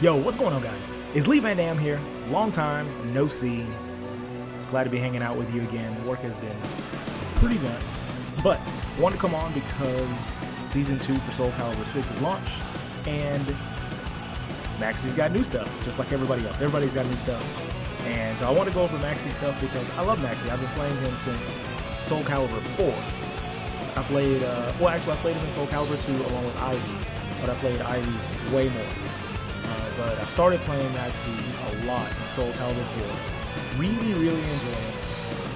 Yo, what's going on, guys? It's Lee Van Dam here. Long time, no see. Glad to be hanging out with you again. Work has been pretty nuts, but wanted to come on because Season 2 for Soul Calibur 6 is launched, and Maxi's got new stuff, just like everybody else. Everybody's got new stuff. And so I want to go over Maxi stuff because I love Maxi. I've been playing him since Soul Calibur 4. I played, I played him in Soul Calibur 2 along with Ivy, but I played Ivy way more. But I started playing Maxi a lot in Soul Calibur 4. Really enjoying it.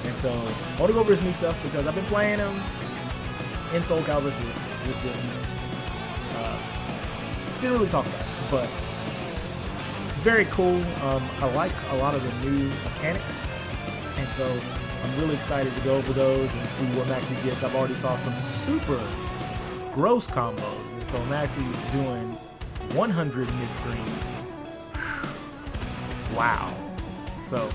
And so I want to go over his new stuff because I've been playing him in Soul Calibur 6. Just didn't really talk about it, but it's very cool. I like a lot of the new mechanics, and so I'm really excited to go over those and see what Maxi gets. I've already saw some super gross combos, and so Maxi is doing 100 mid-screen. Wow. So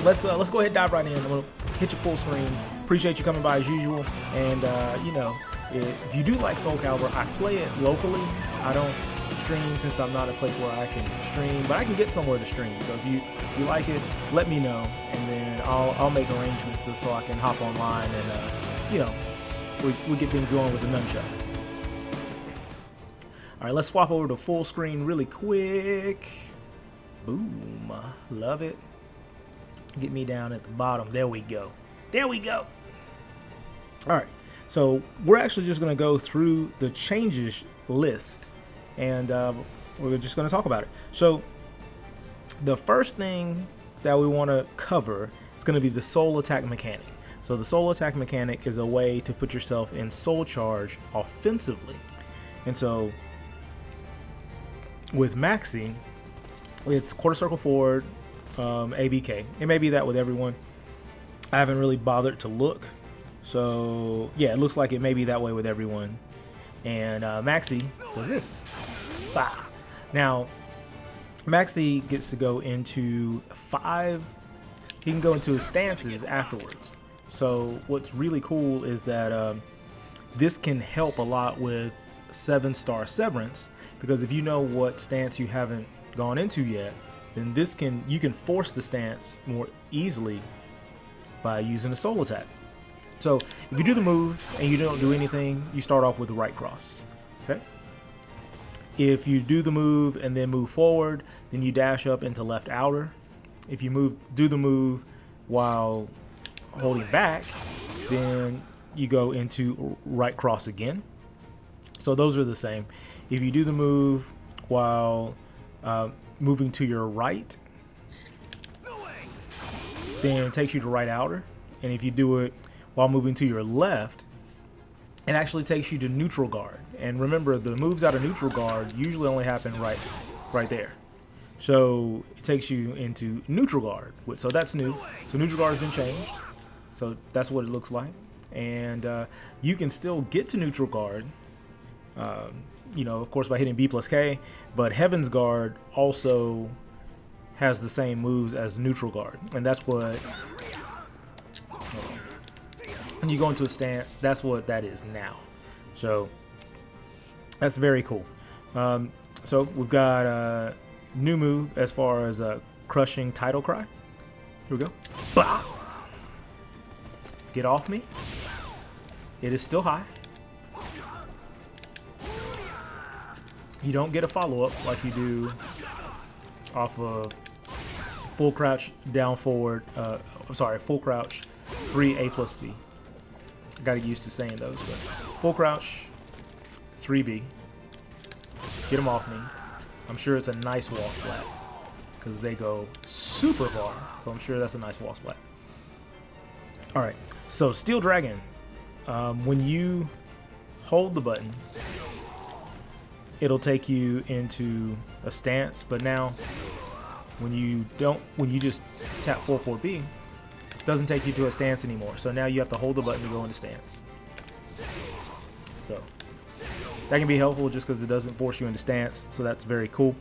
let's go ahead and dive right in. I'm gonna hit you full screen. Appreciate you coming by as usual. And you know, if you do like Soul Calibur, I play it locally. I don't stream since I'm not at a place where I can stream, but I can get somewhere to stream. So if you like it, let me know, and then I'll make arrangements so I can hop online and you know, we get things going with the nunchucks. All right, let's swap over to full screen really quick. Boom, love it. Get me down at the bottom. There we go. There we go. All right, so we're actually just going to go through the changes list, and we're just going to talk about it. So the first thing that we want to cover is going to be the soul attack mechanic. So the soul attack mechanic is a way to put yourself in soul charge offensively. And so with Maxi, it's quarter circle forward, ABK. It may be that with everyone. I haven't really bothered to look. So yeah, it looks like it may be that way with everyone. And Maxi does this. Bah. Now, Maxi gets to go into 5. He can go into his stances afterwards. So what's really cool is that this can help a lot with 7-star severance, because if you know what stance you haven't gone into yet, then you can force the stance more easily by using a soul attack. So if you do the move and you don't do anything, you start off with the right cross. Okay. If you do the move and then move forward, then you dash up into left outer. If you do the move while holding back, then you go into right cross again. So those are the same. If you do the move while moving to your right, then it takes you to right outer. And if you do it while moving to your left, it actually takes you to neutral guard. And remember, the moves out of neutral guard usually only happen right there. So it takes you into neutral guard. So that's new. So neutral guard has been changed. So that's what it looks like. And you can still get to neutral guard, you know, of course, by hitting B+K, but Heaven's Guard also has the same moves as neutral guard, and that's what, when you go into a stance, that's what that is now. So that's very cool. So we've got a new move as far as crushing title cry. Here we go. Bah! Get off me. It is still high. You don't get a follow-up like you do off of full crouch down forward. Full crouch 3 A+B. I got used to saying those, but full crouch 3B. Get them off me. I'm sure it's a nice wall splat because they go super far. So I'm sure that's a nice wall splat. All right. So Steel Dragon. When you hold the button, it'll take you into a stance, but now when you just tap 4-4-B, it doesn't take you to a stance anymore. So now you have to hold the button to go into stance. So that can be helpful just because it doesn't force you into stance. So that's very cool.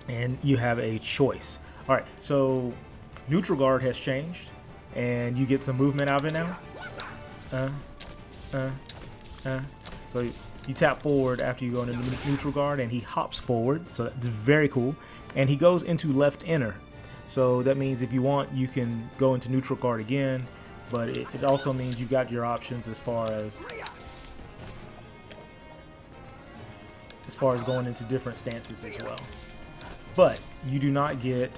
And you have a choice. All right, so neutral guard has changed, and you get some movement out of it now. So You tap forward after you go into neutral guard, and he hops forward, so that's very cool. And he goes into left inner, so that means if you want, you can go into neutral guard again, but it also means you've got your options as far as going into different stances as well. But you do not get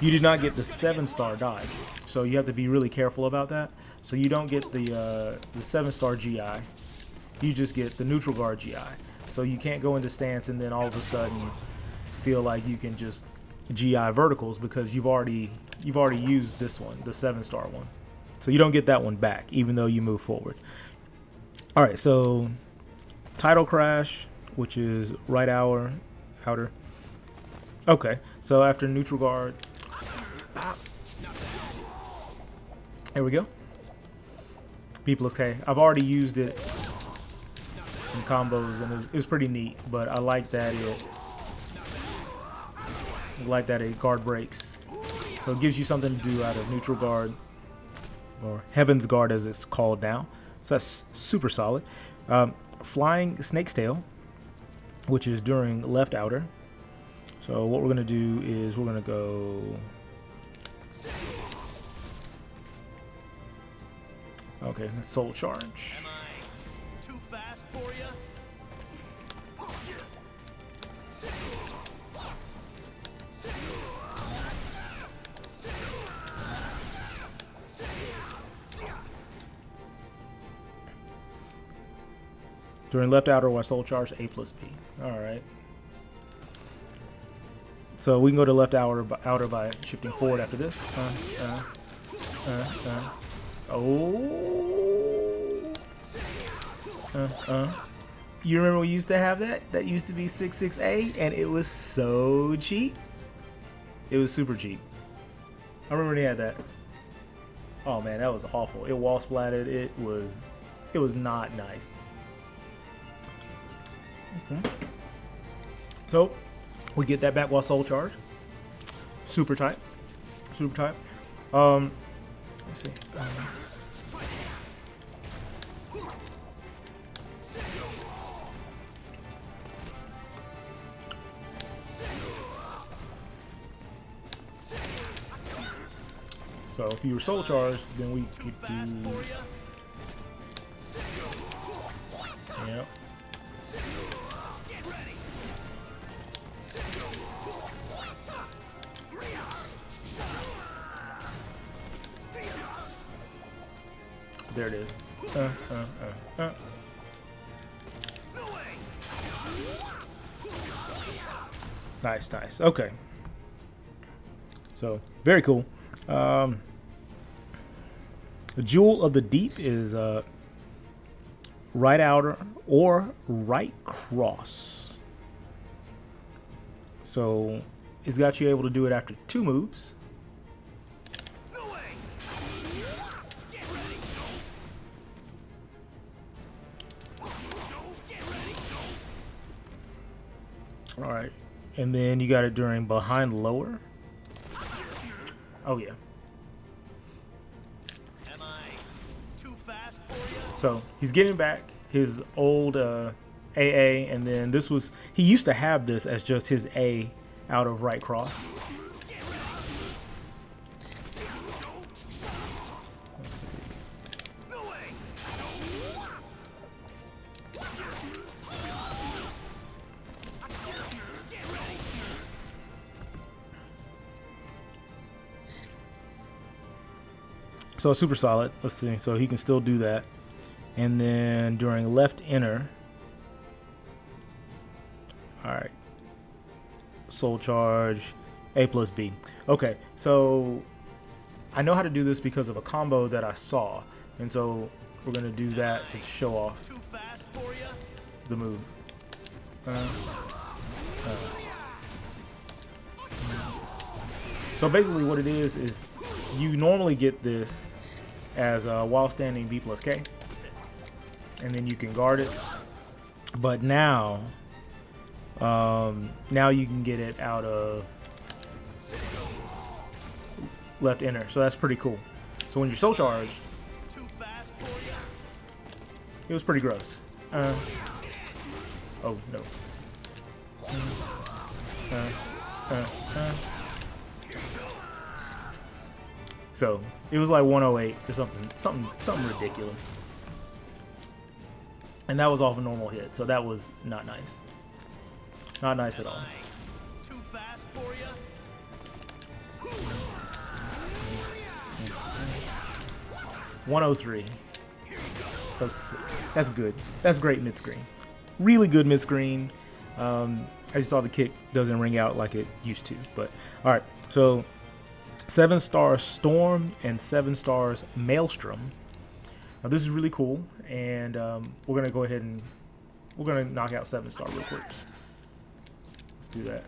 the 7-star dodge, so you have to be really careful about that. So you don't get the 7-star GI. You just get the neutral guard GI. So you can't go into stance and then all of a sudden feel like you can just GI verticals, because you've already used this one, the 7-star one. So you don't get that one back, even though you move forward. All right, so Tidal Crash, which is right outer. Okay, so after neutral guard, there we go. B+K. I've already used it in combos, and it was pretty neat. But I like that it guard breaks, so it gives you something to do out of neutral guard, or Heaven's Guard as it's called now. So that's super solid. Flying Snake's Tail, which is during left outer. So what we're gonna do is we're gonna go. Okay, Soul Charge. Am I too fast for you? During left outer, while Soul Charge, A+B. All right. So we can go to left outer by shifting forward after this. You remember we used to have that? That used to be 66A, and it was so cheap. It was super cheap. I remember they had that. Oh man, that was awful. It wall splatted. It was not nice. Okay. So we get that back while Soul Charge. Super tight. Super tight. Let's see. So if you were Soul Charged, then we could do. Yep. There it is. Nice, nice. Okay. So very cool. The Jewel of the Deep is right outer or right cross. So it's got you able to do it after 2 moves. All right, and then you got it during behind lower. Oh yeah. Am I too fast for you? So he's getting back his old AA, and then this was, he used to have this as just his A out of right cross. So super solid. Let's see. So he can still do that. And then during left inner. All right. Soul Charge, A+B. Okay. So I know how to do this because of a combo that I saw. And so we're going to do that to show off the move. So basically what it is you normally get this as a while standing B+K, and then you can guard it. But now you can get it out of left inner, so that's pretty cool. So when you're Soul Charged, it was pretty gross. Oh no. So it was like 108 or something ridiculous. And that was off a normal hit, so that was not nice. Not nice at all. Too fast for you? 103. So that's good. That's great mid screen. Really good mid screen. As you saw, the kick doesn't ring out like it used to. But all right, so 7-star Storm and 7 stars Maelstrom. Now this is really cool, and we're gonna go ahead and we're gonna knock out 7-star real quick. Let's do that.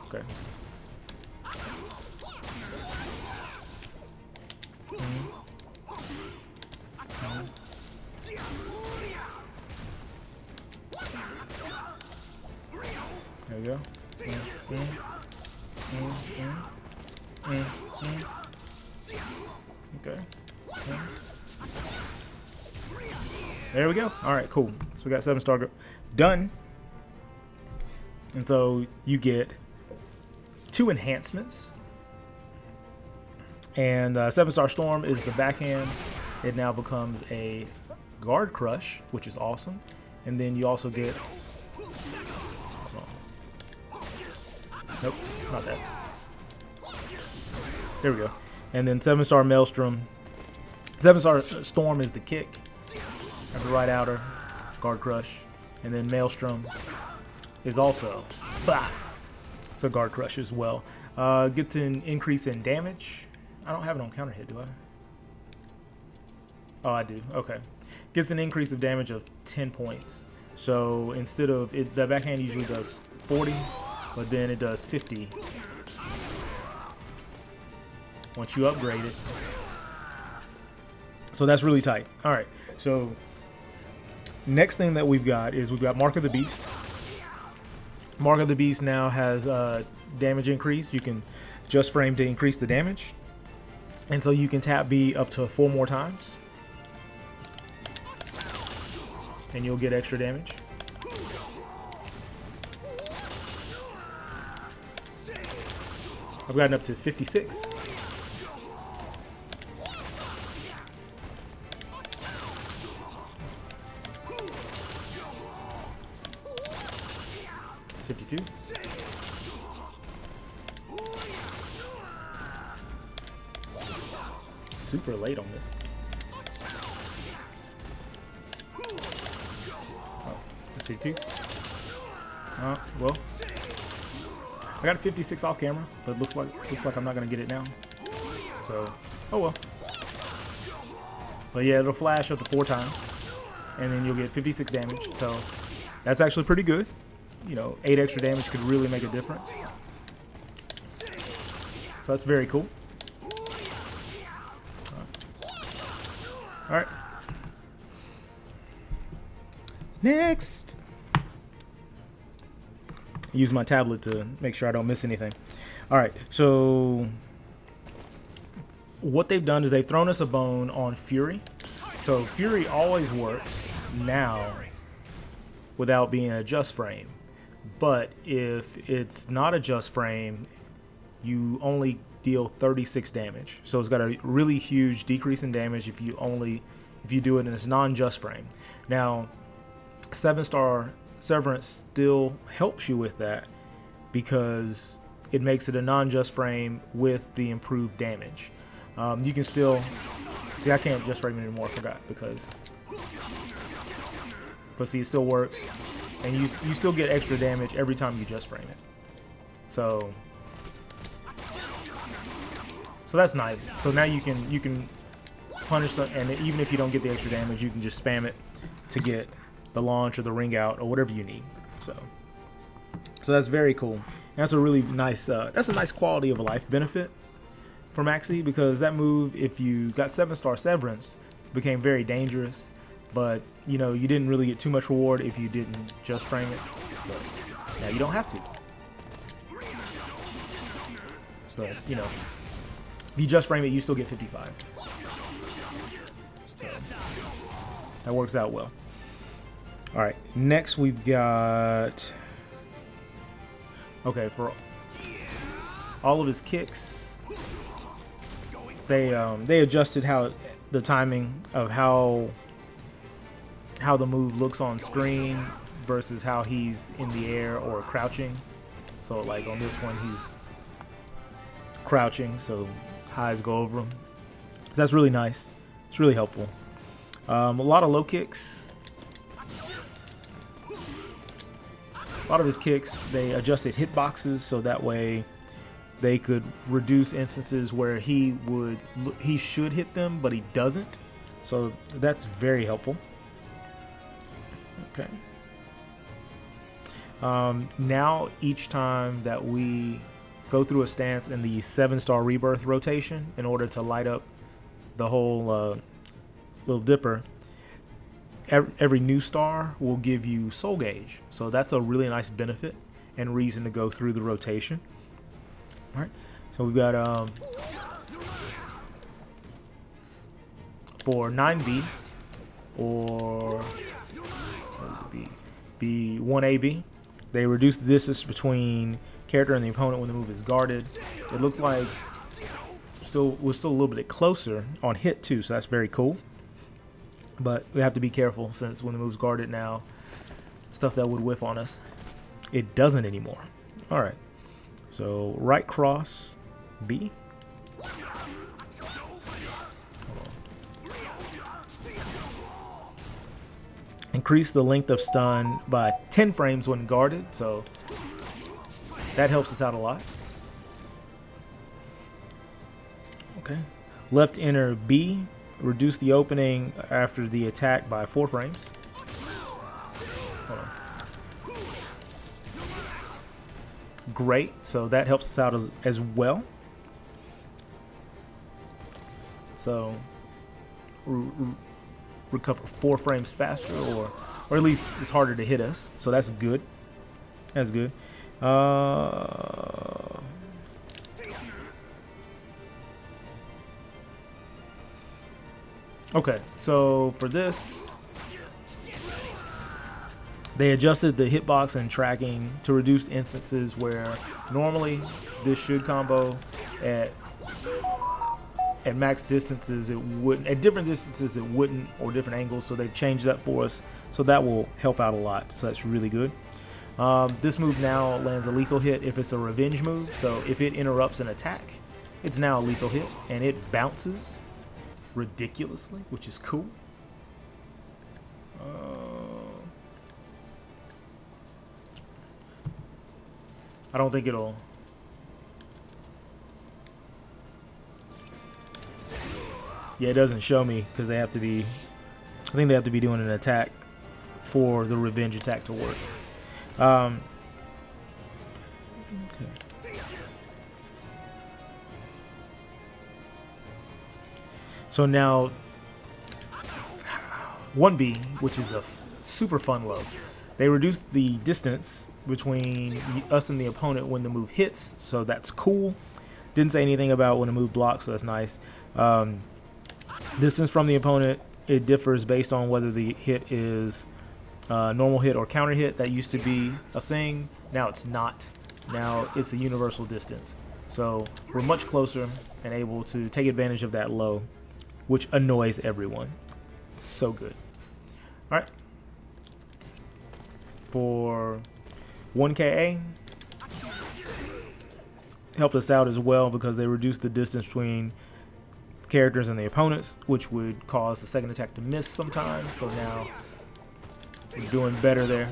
Okay. There we go. Okay. There we go. All right, cool. So we got 7-star done. And so you get 2 enhancements. And 7-star Storm is the backhand. It now becomes a guard crush, which is awesome. And then you also get... Nope, not that. There we go. And then 7-star Maelstrom. 7-star Storm is the kick at the right outer, guard crush. And then Maelstrom is also, bah, it's a guard crush as well. Gets an increase in damage. I don't have it on counter hit, do I? Oh, I do. Okay. Gets an increase of damage of 10 points. So instead of it, the backhand usually does 40, but then it does 50 once you upgrade it. So that's really tight. All right. So next thing that we've got is we've got Mark of the Beast. Mark of the Beast now has damage increase. You can just frame to increase the damage. And so you can tap B up to 4 more times. And you'll get extra damage. I've gotten up to 56. It's 52. Super late on this. Oh, 52. Well, I got 56 off camera, but it looks like I'm not gonna get it now. So, oh well. But yeah, it'll flash up to 4 times, and then you'll get 56 damage. So that's actually pretty good. You know, 8 extra damage could really make a difference. So that's very cool. All right. Next. Use my tablet to make sure I don't miss anything. All right. So what they've done is they've thrown us a bone on Fury. So Fury always works now without being a just frame. But if it's not a just frame, you only deal 36 damage. So it's got a really huge decrease in damage if you do it in its non-just frame. Now, 7-star Severance still helps you with that because it makes it a non-just frame with the improved damage. You can still see, I can't just frame it anymore, I forgot, but see, it still works, and you still get extra damage every time you just frame it. So that's nice. So now you can punish them, and even if you don't get the extra damage, you can just spam it to get the launch or the ring out or whatever you need. So that's very cool. And that's a really nice that's a nice quality of life benefit for Maxi, because that move, if you got 7-star Severance, became very dangerous. But you know, you didn't really get too much reward if you didn't just frame it. But now you don't have to. But you know, if you just frame it, you still get 55. So that works out well. All right, next we've got, okay, for all of his kicks, they adjusted how the timing of how the move looks on screen versus how he's in the air or crouching. So like on this one, he's crouching, so highs go over him. So that's really nice. It's really helpful. A lot of low kicks. A lot of his kicks, they adjusted hitboxes so that way they could reduce instances where he should hit them, but he doesn't. So that's very helpful. Okay. Now each time that we go through a stance in the 7-star rebirth rotation in order to light up the whole Little Dipper, every new star will give you soul gauge. So that's a really nice benefit and reason to go through the rotation. All right, so we've got for 9B or B1AB, they reduce the distance between character and the opponent when the move is guarded. It looks like we're still a little bit closer on hit too, so that's very cool. But we have to be careful since when the move's guarded now, stuff that would whiff on us, it doesn't anymore. All right, so right cross B. Increase the length of stun by 10 frames when guarded, so that helps us out a lot. Okay. Left inner B, reduce the opening after the attack by 4 frames. Hold on. Great, so that helps us out as well. So recover 4 frames faster, or at least it's harder to hit us, so that's good. That's good. Okay, so for this, they adjusted the hitbox and tracking to reduce instances where normally this should combo at max distances, it wouldn't. At different distances, it wouldn't, or different angles. So they've changed that for us. So that will help out a lot. So that's really good. This move now lands a lethal hit if it's a revenge move. So if it interrupts an attack, it's now a lethal hit, and it bounces ridiculously, which is cool. I don't think it'll. Yeah, it doesn't show me because they have to be. I think they have to be doing an attack for the revenge attack to work. Okay. So now 1B, which is a super fun low, they reduce the distance between us and the opponent when the move hits, so that's cool. Didn't say anything about when a move blocks, so that's nice. Distance from the opponent, it differs based on whether the hit is normal hit or counter hit. That used to be a thing. Now it's not. Now it's a universal distance. So we're much closer and able to take advantage of that low, which annoys everyone. It's so good. All right. For 1KA, helped us out as well because they reduced the distance between characters and the opponents, which would cause the second attack to miss sometimes. So now we're doing better there.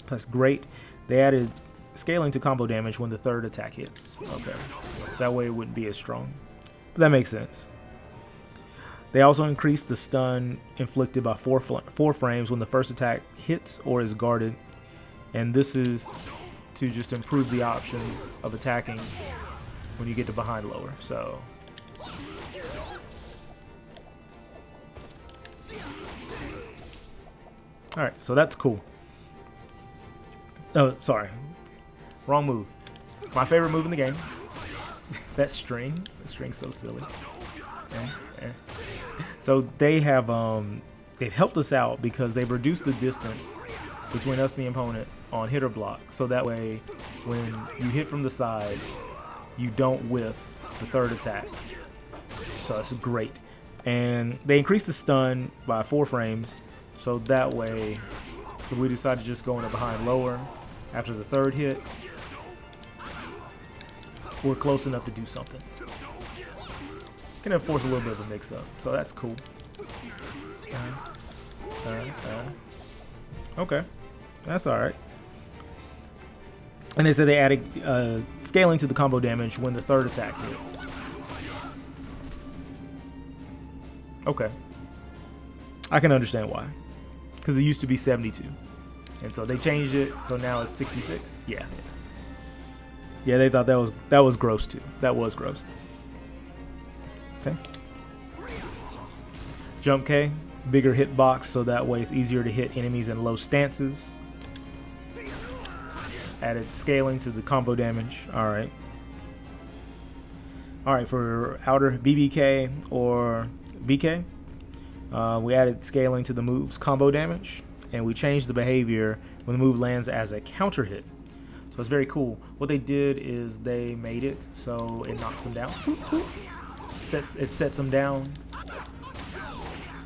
That's great. They added scaling to combo damage when the third attack hits. Okay, that way it wouldn't be as strong, but that makes sense. They also increased the stun inflicted by 4 frames when the first attack hits or is guarded, and this is to just improve the options of attacking when you get to behind lower. So all right, so that's cool. Oh, sorry, wrong move. My favorite move in the game. That string. The string's so silly. So So they've helped us out because they've reduced the distance between us and the opponent on hit or block. So that way, when you hit from the side, you don't whiff the third attack. So that's great. And they increased the stun by 4 frames. So that way, if we decide to just go in a behind lower after the third hit, we're close enough to do something. Can enforce a little bit of a mix-up, so that's cool. Okay, that's all right. And they said they added scaling to the combo damage when the third attack hits. Okay, I can understand why, because it used to be 72, and so they changed it, so now it's 66. Yeah. Yeah, they thought that was gross too. That was gross. Okay. Jump K, bigger hitbox, so that way it's easier to hit enemies in low stances. Added scaling to the combo damage. All right. All right, for outer BBK or BK, we added scaling to the move's combo damage, and we changed the behavior when the move lands as a counter hit. So it's very cool. What they did is they made it so it knocks them down. It sets them down.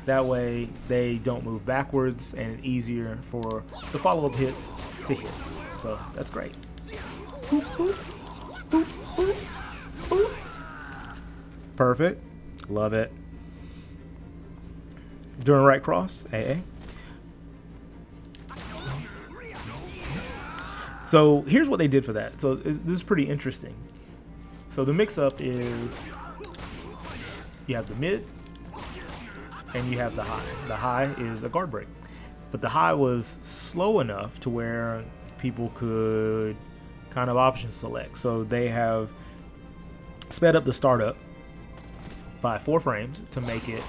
That way they don't move backwards, and it's easier for the follow-up hits to hit. So that's great. Perfect. Love it. During right cross, AA. So here's what they did for that. So this is pretty interesting. So the mix-up is you have the mid and you have the high. The high is a guard break. But the high was slow enough to where people could kind of option select. So they have sped up the startup by 4 frames to make it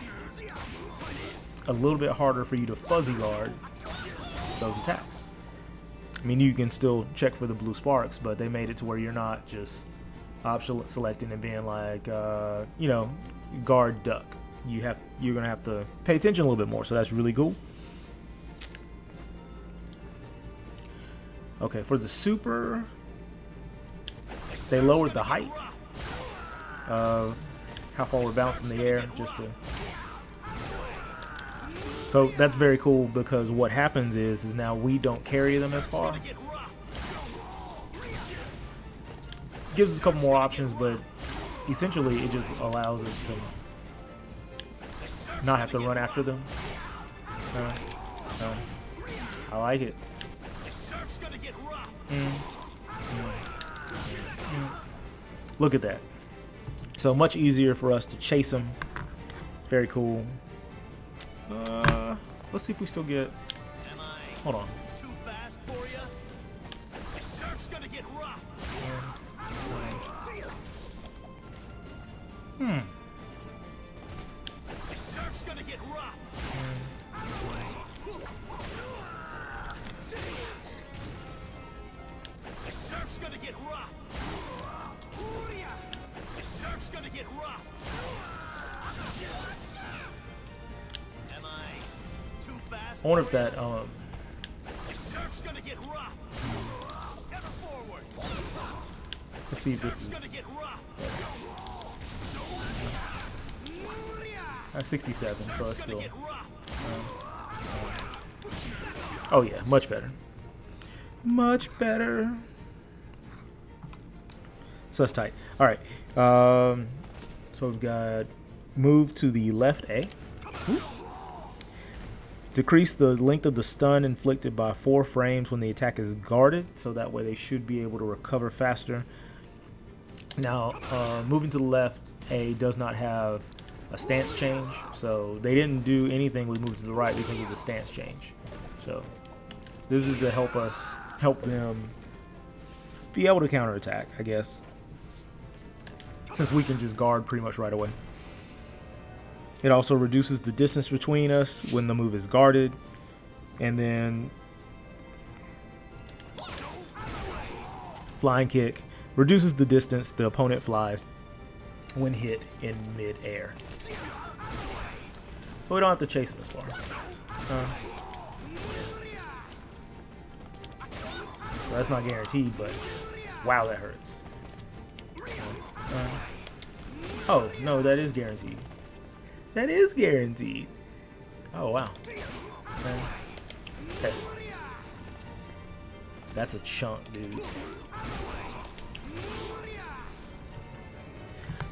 a little bit harder for you to fuzzy guard those attacks. I mean, you can still check for the blue sparks, but they made it to where you're not just option selecting and being like, you know, guard duck. You're gonna have to pay attention a little bit more. So that's really cool. Okay, for the super, they lowered the height of how far we're bouncing in the air, just to. So that's very cool because what happens is now we don't carry them as far. Gives us a couple more options, but essentially it just allows us to not have to run after them. I like it. Look at that. So much easier for us to chase them. It's very cool. Let's see if we still get. Hold on. Too fast for you? The surf's gonna get rough. The surf's gonna get rough. The surf's gonna get rough. The surf's gonna get rough. Am I too fast? I wonder if that The surf's gonna get rough. Ever forward. let's see if this is. Gonna get rough. That's 67, so it's still. Oh yeah, much better. Much better. So that's tight. All right. So we've got move to the left A. Decrease the length of the stun inflicted by 4 frames when the attack is guarded, so that way they should be able to recover faster. Now, moving to the left A does not have a stance change, so they didn't do anything with moving to the right because of the stance change. So this is to help them be able to counterattack, I guess, since we can just guard pretty much right away. It also reduces the distance between us when the move is guarded, and then flying kick reduces the distance the opponent flies when hit in mid-air. So we don't have to chase him as far. Well, that's not guaranteed, but wow, that hurts. Oh, no, that is guaranteed. That is guaranteed. Oh, wow. Okay. That's a chunk, dude.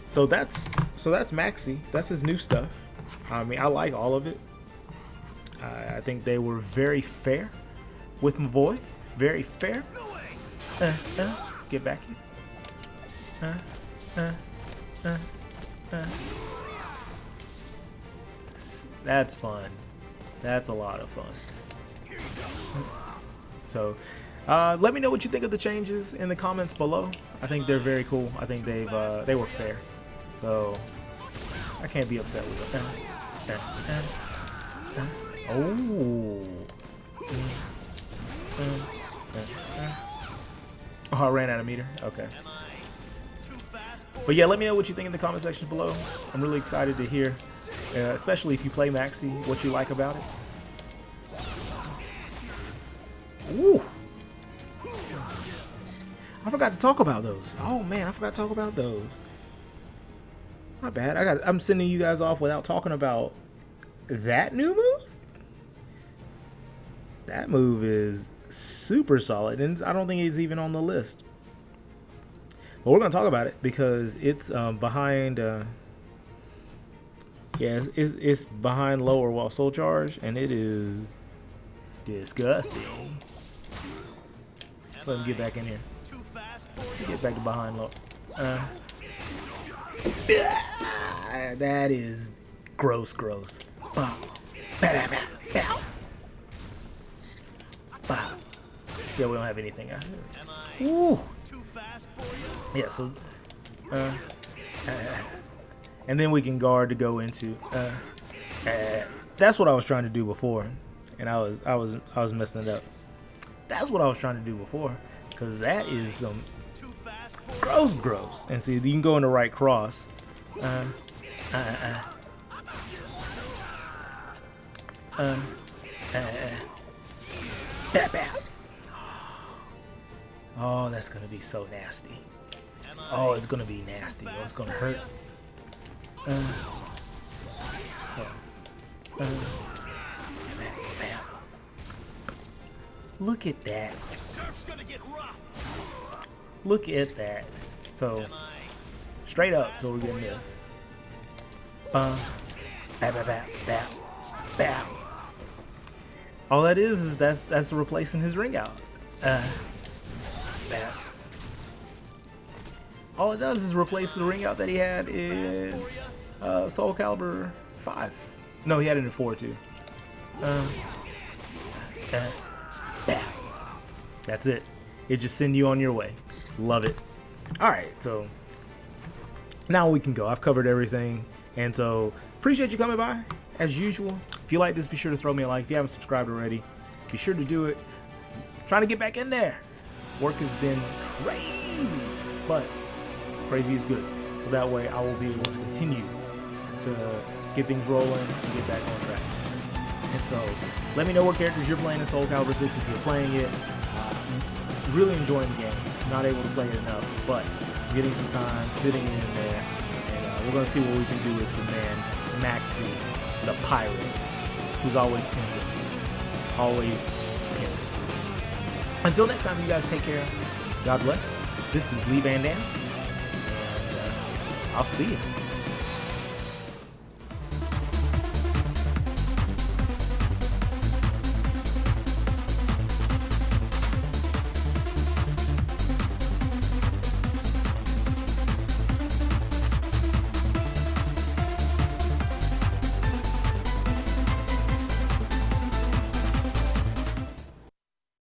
So that's Maxi. That's his new stuff. I mean, I like all of it. I think they were very fair with my boy. Very fair. Get back here. That's fun. That's a lot of fun. So, let me know what you think of the changes in the comments below. I think they're very cool. I think they were fair. So, I can't be upset with them. Oh. Oh, I ran out of meter. Okay. But yeah, let me know what you think in the comment section below. I'm really excited to hear, especially if you play Maxi, what you like about it. Ooh. I forgot to talk about those. Oh man, I forgot to talk about those. My bad. I'm sending you guys off without talking about that new move. That move is super solid, and I don't think it's even on the list. But we're gonna talk about it because it's behind. Yeah, it's behind lower wall soul charge, and it is disgusting. Let him get back in here. Get back to behind low. That is gross. Yeah, we don't have anything out here. Ooh. Yeah, so and then we can guard to go into that's what I was trying to do before, and I was messing it up. That's what I was trying to do before, because that is some gross. And see, you can go in the right cross. Oh, that's gonna be so nasty. Oh, it's gonna be nasty. Oh, it's gonna hurt. Look at that. Look at that. So, straight up, so we're getting this. All that is that's replacing his ring out. All it does is replace the ring out that he had in Soul Calibur 5. No, he had it in 4 too. That's it. It just send you on your way. Love it. Alright, so now we can go. I've covered everything. And so, appreciate you coming by, as usual. If you like this, be sure to throw me a like. If you haven't subscribed already, be sure to do it. Trying to get back in there. Work has been crazy, but crazy is good. So that way I will be able to continue to get things rolling and get back on track. And so, let me know what characters you're playing in Soul Calibur 6 if you're playing it. Really enjoying the game. Not able to play it enough, but getting some time, fitting in there. And we're going to see what we can do with the man, Maxi, the pirate, who's always pinned. Always pinned. Until next time, you guys take care. God bless. This is Lee Van Dam. And I'll see you.